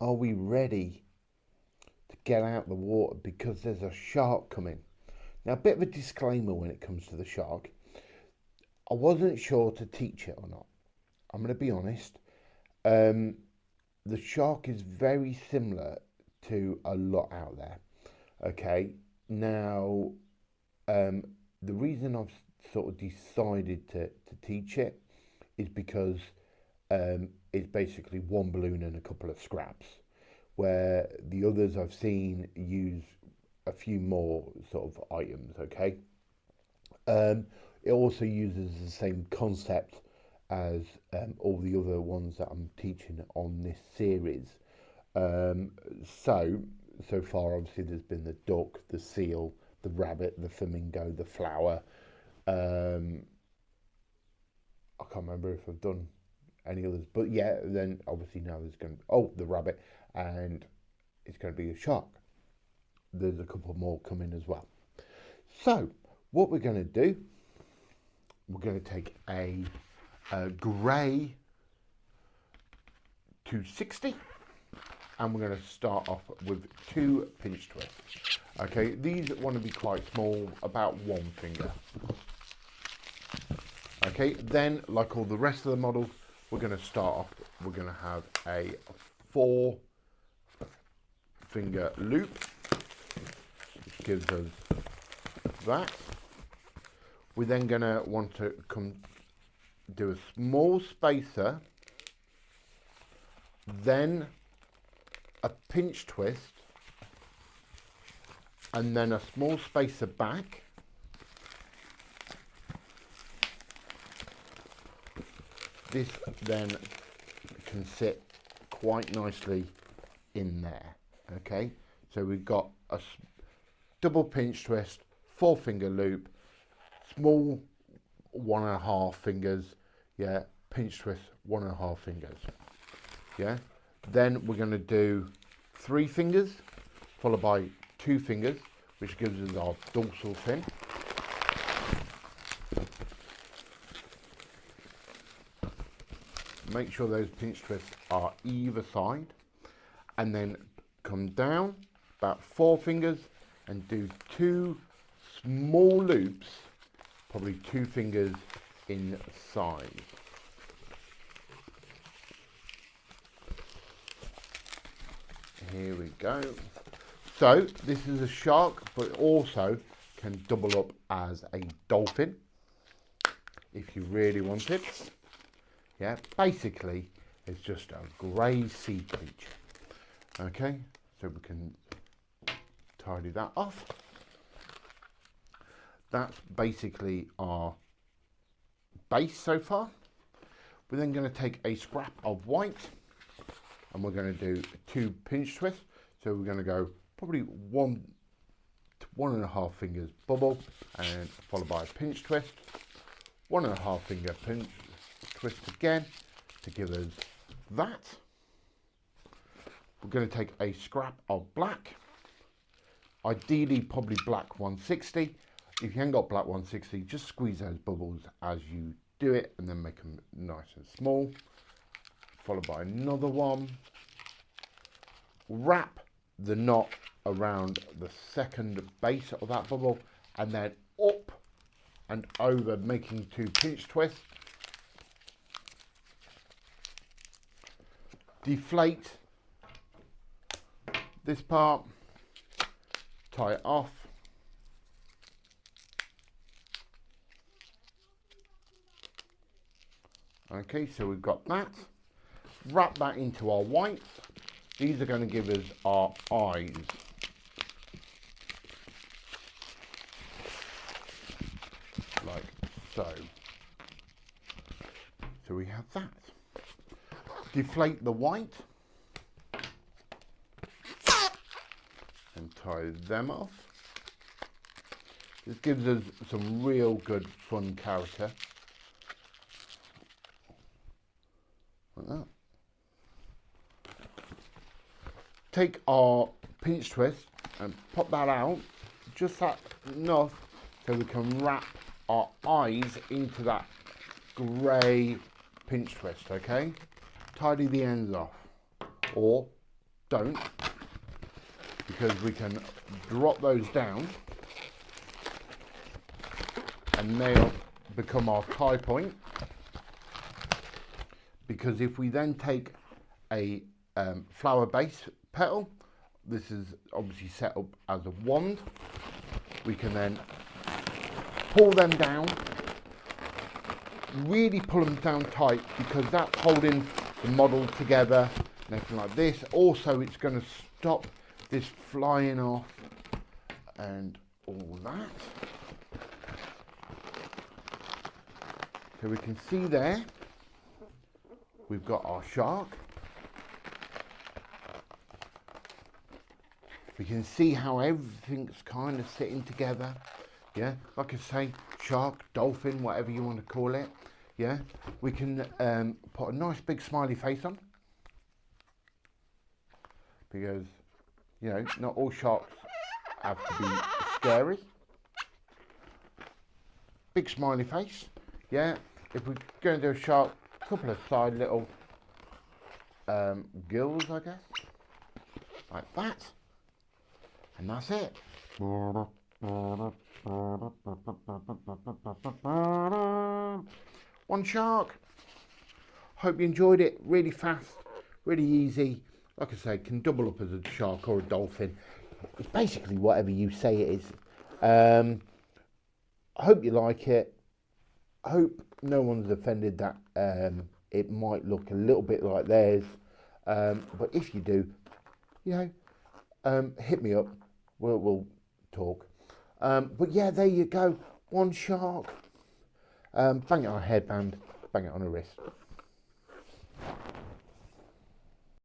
Are we ready to get out the water because there's a shark coming? Now, a bit of a disclaimer when it comes to the shark. I wasn't sure to teach it or not. I'm going to be honest. The shark is very similar to a lot out there. Okay, now the reason I've sort of decided to teach it is because it's basically one balloon and a couple of scraps, where the others I've seen use a few more sort of items. Okay, it also uses the same concept as all the other ones that I'm teaching on this series. So far, obviously, there's been the duck, the seal, the rabbit, the flamingo, the flower. I can't remember if I've done any others, but yeah, then obviously now there's going to be, the rabbit, and it's going to be a shark. There's a couple more coming as well. So what we're going to do, we're going to take a grey 260, and we're going to start off with 2 pinch twists. Okay, these want to be quite small, about 1 finger. Okay, then like all the rest of the models, we're going to start off, we're going to have a 4 finger loop, which gives us that. We're then going to want to do a small spacer, then a pinch twist, and then a small spacer back. This then can sit quite nicely in there. Okay, so we've got a double pinch twist, 4 finger loop, small 1.5 fingers, yeah, pinch twist, 1.5 fingers, yeah. Then we're going to do 3 fingers followed by 2 fingers, which gives us our dorsal fin. Make sure those pinch twists are either side, and then come down about 4 fingers and do 2 small loops, probably 2 fingers inside. Here we go. So this is a shark, but it also can double up as a dolphin if you really want it. Yeah, basically it's just a grey sea creature. Okay, so we can tidy that off. That's basically our base so far. We're then going to take a scrap of white, and we're going to do 2 pinch twists. So we're going to go probably 1 to 1.5 fingers bubble, and followed by a pinch twist, 1.5 finger pinch twist again to give us that. We're going to take a scrap of black, ideally probably black 160. If you haven't got black 160, just squeeze those bubbles as you do it and then make them nice and small. Followed by another one. Wrap the knot around the second base of that bubble, and then up and over, making 2 pinch twists. Deflate this part, tie it off. Okay, so we've got that. Wrap that into our whites. These are going to give us our eyes. Like so. So we have that. Deflate the white and tie them off. This gives us some real good fun character. Like that. Take our pinch twist and pop that out, just that enough so we can wrap our eyes into that grey pinch twist, okay? Tidy the ends off, or don't, because we can drop those down and they'll become our tie point. Because if we then take a flower base petal, this is obviously set up as a wand, we can then pull them down, really pull them down tight, because that's holding the model together and everything like this. Also, it's going to stop this flying off and all that. So we can see there, we've got our shark. We can see how everything's kind of sitting together. Yeah, like I say, shark, dolphin, whatever you want to call it. Yeah, we can put a nice big smiley face on, because, you know, not all sharks have to be scary. Big smiley face. Yeah, if we're going to do a shark, a couple of side little gills, I guess, like that, and that's it. One shark. Hope you enjoyed it. Really fast, really easy. Like I say, can double up as a shark or a dolphin. It's basically whatever you say it is. I hope you like it. I hope no one's offended that it might look a little bit like theirs. But if you do, you know, hit me up. We'll talk. But yeah, there you go. One shark. Bang it on a headband, bang it on a wrist.